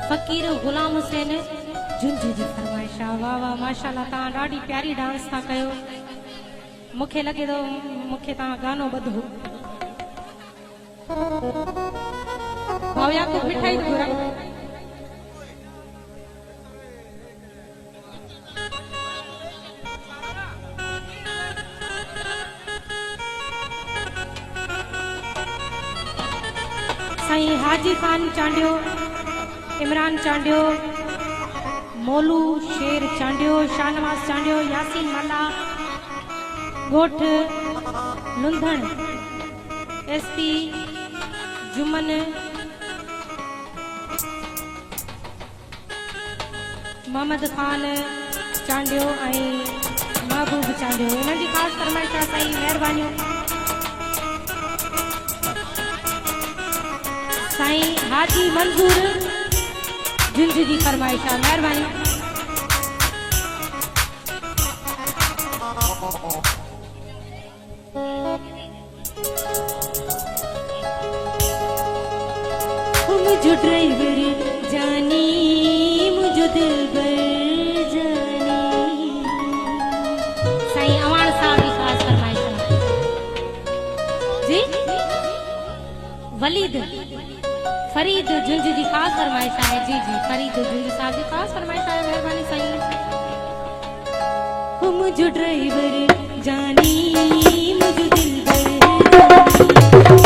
फकीर गुलाम हुसैन झुंझ जी फरमाइश। वाह वाह माशाल्लाह, तव्हां ॾाढी प्यारी डांस था कयो। मूंखे लॻे थो मूंखे तव्हां गानो ॿुधो। भाउ याकूब मिठाई घुराई। साईं हाजी खान चांडियो, इमरान चांडियो, मोलू शेर चांडियो, शाहनवाज चांडियो, यासीन मल्ला, गोठ लुंधण, एसपी जुमन, मोहम्मद खान चांडियो ऐं महबूब चांडियो। इन्हनि जी ख़ासि फरमाइश आहे साईं, महिरबानियूं। साईं हाजी मंजूर झुंझ जी फरमाइश आहे, महिरबानी। मुझो ड्राइवर जानी, मुझो दिलबर जानी। साईं अवान साहब की खास फरमाइश है जी। वलीद फरीद झुंझ जी खास फरमाइश है जी जी। फरीद झुंझ साहब की खास फरमाइश है, मेहरबानी साईं। मुझो ड्राइवर जानी, मुझो दिलबर जानी।